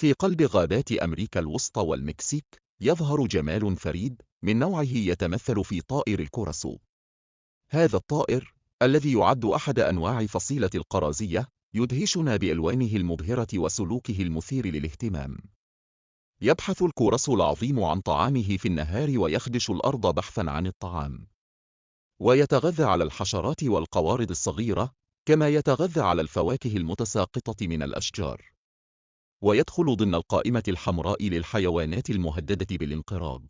في قلب غابات أمريكا الوسطى والمكسيك يظهر جمال فريد من نوعه يتمثل في طائر الكوراسو. هذا الطائر الذي يعد أحد أنواع فصيلة القرازية يدهشنا بألوانه المبهرة وسلوكه المثير للاهتمام. يبحث الكوراسو العظيم عن طعامه في النهار ويخدش الأرض بحثا عن الطعام، ويتغذى على الحشرات والقوارض الصغيرة كما يتغذى على الفواكه المتساقطة من الأشجار، ويدخل ضمن القائمة الحمراء للحيوانات المهددة بالانقراض.